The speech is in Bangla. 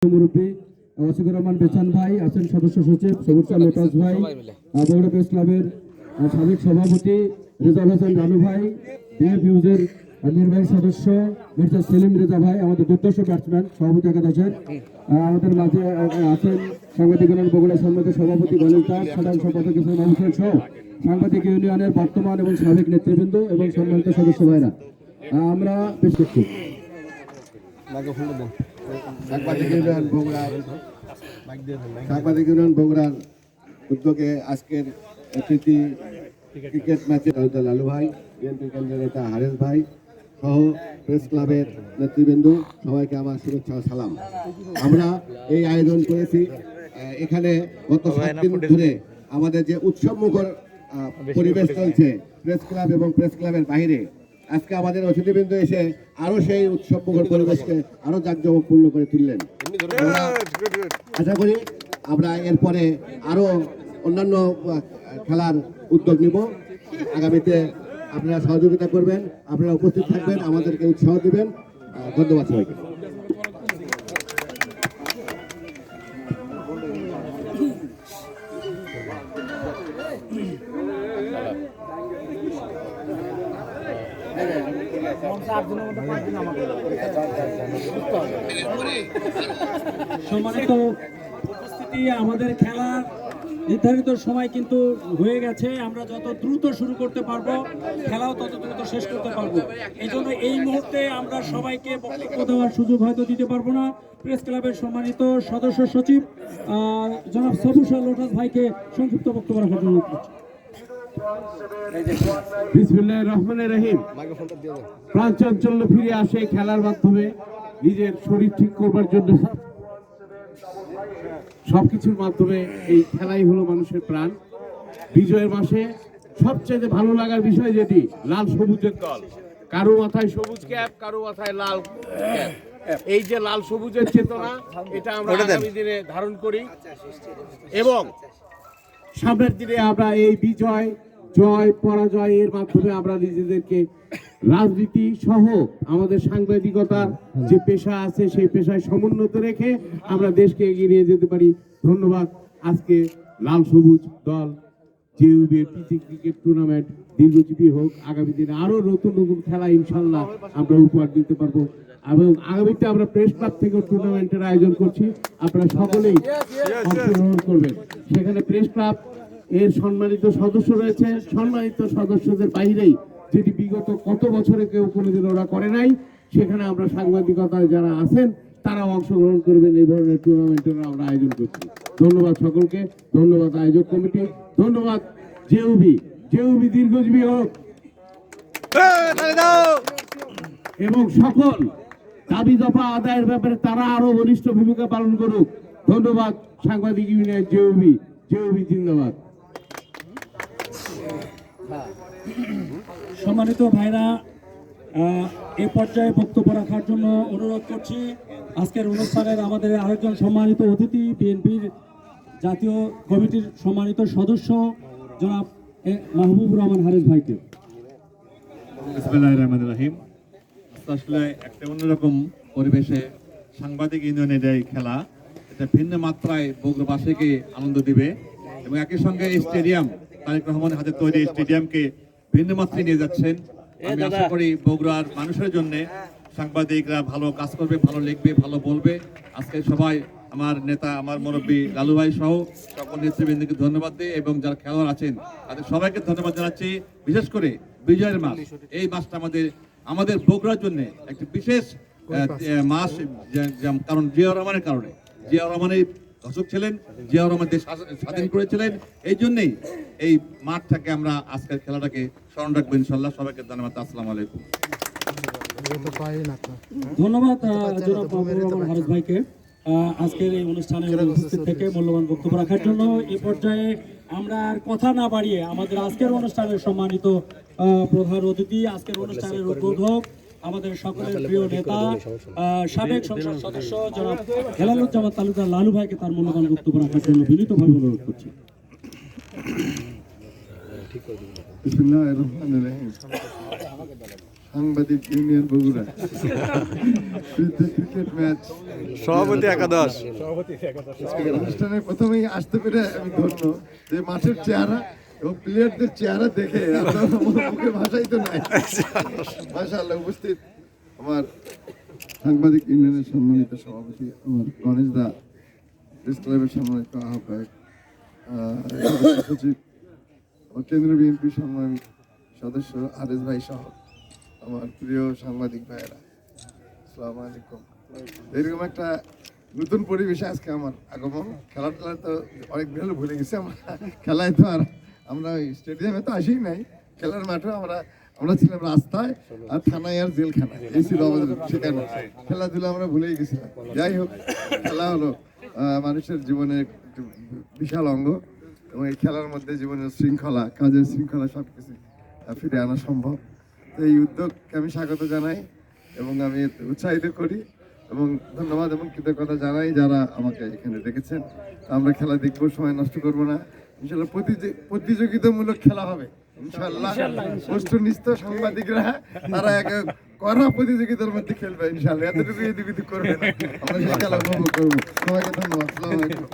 মুরব্বী ওয়াসিকুর রহমান বেচান ভাই আছেন, সদস্য সচিব সবুজ লোটাস ভাই, বগুড়া প্রেস ক্লাবের সাবেক সভাপতি রেজাউল হোসেন রানু ভাই, ডিএফইউজের নির্বাহী সদস্য মির্জা সেলিম রেজা ভাই, আমাদের দুর্দর্শ ব্যাটসম্যান সভাপতি একাদশের। আমাদের মাঝে আছেন সাংবাদিক ইউনিয়ন বগুড়া সম্মানিত সভাপতি গলিল দাস, সাধারণ সম্পাদক ইসলাম হোসেন সহ সাংবাদিক ইউনিয়নের বর্তমান এবং সাবেক নেতৃবৃন্দ এবং সম্মানিত সদস্য ভাইরা, আমরা বেশ করছি সাংবাদিক ইউনিয়ন বগুড়ার উদ্যোগে আজকের অতিথি ক্রিকেট ম্যাচে লালু ভাই, বিএনপি কেন্দ্রের নেতা হারেস ভাই সহ প্রেস ক্লাবের নেতৃবৃন্দ, সবাইকে আমার শুভেচ্ছা ও সালাম। আমরা এই আয়োজন করেছি এখানে গত 7 দিন ধরে আমাদের যে উৎসবমুখর পরিবেশ চলছে প্রেস ক্লাব এবং প্রেস ক্লাবের বাইরে, আজকে আমাদের অতিথিবৃন্দ এসে আরো সেই উৎসবমুখর পরিবেশকে আরো জাঁকজমকপূর্ণ করে তুললেন। আশা করি আমরা এরপরে আরো অন্যান্য খেলার উদ্যোগ নিব। আগামীতে আপনারা সহযোগিতা করবেন, আপনারা উপস্থিত থাকবেন, আমাদেরকে উৎসাহ দিবেন। ধন্যবাদ সবাইকে। সম্মানিত উপস্থিতি, আমাদের খেলার নির্ধারিত সময় কিন্তু হয়ে গেছে। আমরা যত দ্রুত শুরু করতে পারবো, খেলাও তত দ্রুত শেষ করতে পারবো। এই জন্য এই মুহূর্তে আমরা সবাইকে বক্তব্য দেওয়ার সুযোগ হয়তো দিতে পারবো না। প্রেস ক্লাবের সম্মানিত সদস্য সচিব জনাব সবুজ লোটাস ভাইকে সংক্ষিপ্ত বক্তব্য রাখার জন্য বিসমিল্লাহির রহমানির রহিম। প্রাণচাঞ্চল্য ফিরে আসে খেলার মাধ্যমে, নিজের শরীর ঠিক করবার জন্য সবকিছুর মাধ্যমে। এই খেলাই হলো মানুষের প্রাণ। বিজয়ের মাসে সবচেয়ে ভালো লাগার বিষয় যেটি, লাল সবুজের দল, কারো মাথায় সবুজ ক্যাপ, কারো মাথায় লাল ক্যাপ। এই যে লাল সবুজের চেতনা, এটা আমরা আগামী দিনে ধারণ করি এবং সামনের দিনে আমরা এই বিজয় জয় পরাজয় এর মাধ্যমে আমরা নিজেদেরকে রাজনীতি সহ আমাদের সাংবাদিকতার যে পেশা আছে সেই পেশায় সমুন্নত রেখে আমরা দেশকে এগিয়ে নিয়ে যেতে পারি। ধন্যবাদ। আজকে লাল সবুজ দল জেইউবি পিসি ক্রিকেট টুর্নামেন্ট দীর্ঘজীবী হোক, আগামী দিনে আরো নতুন নতুন খেলা ইনশাল্লাহ আমরা উপহার দিতে পারবো এবং আগামীতে আমরা প্রেস ক্লাব থেকে টুর্নামেন্টের আয়োজন করছি। আপনারা সকলেই অংশগ্রহণ করবেন। সেখানে প্রেস ক্লাব এর সম্মানিত সদস্য রয়েছে, সম্মানিত সদস্যদের বাইরেই যেটি বিগত কত বছরে কেউ কোনোদিন ওরা করে নাই, সেখানে আমরা সাংবাদিকতায় যারা আছেন তারাও অংশগ্রহণ করবেন। এই ধরনের টুর্নামেন্টের আমরা আয়োজন করছি। ধন্যবাদ সকলকে, ধন্যবাদ আয়োজক কমিটি, ধন্যবাদ জেইউবি দীর্ঘজীবী হোক এবং সকল দাবি দফা আদায়ের ব্যাপারে তারা আরো বলিষ্ঠ ভূমিকা পালন করুক। ধন্যবাদ সাংবাদিক ইউনিয়ন জেইউবি জিন্দাবাদ। সম্মানিত ভাইরা, এ পর্যায়ে বক্তব্য রাখার জন্য অনুরোধ করছি আজকের অনুষ্ঠানের আমাদের আরেকজন সম্মানিত অতিথি, বিএনপির জাতীয় কমিটির সম্মানিত সদস্য জনাব মাহবুবুর রহমান হারেস ভাইকে। বিসমিল্লাহির রহমানির রহিম। আসলে একটা অন্যরকম পরিবেশে সাংবাদিক ইউনিয়নের এই খেলা, এটা ভিন্ন মাত্রায় বগুড়াবাসীকে আনন্দ দিবে এবং একই সঙ্গে এই স্টেডিয়াম, তারেক রহমানের হাতে তৈরি স্টেডিয়ামকে ভিন্ন মাত্রায় নিয়ে যাচ্ছেন। আমি আশা করি বগুড়ার মানুষের জন্য সাংবাদিকরা ভালো কাজ করবে, ভালো লিখবে, ভালো বলবে। আজকে সবাই আমার নেতা, আমার মুরব্বী লালু ভাই সহ সকল নেতৃবৃন্দকে ধন্যবাদ দিই এবং যারা খেলোয়াড় আছেন তাদের সবাইকে ধন্যবাদ জানাচ্ছি। বিশেষ করে বিজয়ের মাস, এই মাসটা আমাদের বগুড়ার জন্য একটি বিশেষ মাস, কারণ জিয়াউর রহমানের কারণে। জিয়াউর রহমানের দর্শক ছিলেন, জিয়াউর রহমান দেশ স্বাধীন করেছিলেন। এই জন্যই এই মাঠটাকে আমরা আজকের খেলাটাকে স্মরণ রাখবো ইনশাল্লাহ। সবাইকে ধন্যবাদ। আসসালামু আলাইকুম। ধন্যবাদ জনাব মাহবুবুর রহমান হারেস ভাইকে আজকের এই অনুষ্ঠানে উপস্থিত থেকে মূল্যবান বক্তব্য রাখার জন্য। এই পর্যায়ে আমরা আর কথা না বাড়িয়ে আমাদের আজকের অনুষ্ঠানের সম্মানিত প্রধান অতিথি, আজকের অনুষ্ঠানের উদ্বোধক, আমাদের সকলের প্রিয় নেতা, সাবেক সংসদ সদস্য জনাব হেলালুজ্জামান তালুকদার লালু ভাইকে তার মূল্যবান বক্তব্য রাখার জন্য বিনীতভাবে অনুরোধ করছি। বিসমিল্লাহির রহমানির রহিম। সাংবাদিক ইউনিয়ন বগুড়া ক্রিকেট ম্যাচ সভাপতি একাদশ অনুষ্ঠানে প্রথমেই আসতে পেরে আমি ধন্য যে মাঠের চেহারা এবং প্লেয়ারদের চেহারা দেখে আপনার মুখে ভাষাই তো নাই। মাশাআল্লাহ, উপস্থিত আমার সাংবাদিক ইউনিয়নের সম্মানিত সভাপতি আমার গণেশ দা, প্রেস ক্লাবের সম্মানিত আহ্বায়ক, সদস্য সচিব ও কেন্দ্রীয় বিএনপি সম্মানিত সদস্য আরেজ ভাই সহ আমার প্রিয় সাংবাদিক ভাইয়েরা, আসসালামু আলাইকুম। এরকম একটা নতুন পরিবেশে আজকে আমার আগমন। খেলা টেলা তো অনেক দিন হলো ভুলে গেছি আমরা, খেলায় তো আর আমরা স্টেডিয়ামে তো আসি নাই, খেলার মাঠেও আমরা ছিলাম রাস্তায় আর থানায় আর জেলখানায়, এই ছিল আমাদের সেখানে। খেলাধুলা আমরা ভুলেই গেছিলাম। যাই হোক, খেলা হলো মানুষের জীবনের একটি বিশাল অঙ্গ এবং এই খেলার মধ্যে জীবনের শৃঙ্খলা, কাজের শৃঙ্খলা সব কিছু ফিরে আনা সম্ভব। তো এই উদ্যোগকে আমি স্বাগত জানাই এবং আমি উৎসাহিত করি এবং ধন্যবাদ এবং কৃতজ্ঞতা জানাই যারা আমাকে এখানে ডেকেছেন। আমরা খেলা দেখবো, সময় নষ্ট করবো না। ইনশাল্লাহ প্রতিযোগিতামূলক খেলা হবে ইনশাল্লাহ। বস্তুনিষ্ঠ সাংবাদিকরা তারা এক কড়া প্রতিযোগিতার মধ্যে খেলবে ইনশাল্লাহ। এতটুকু এদিক করবে না, আমরা সেই খেলা উপভোগ করবো। সবাইকে ধন্যবাদ। আসসালামু আলাইকুম।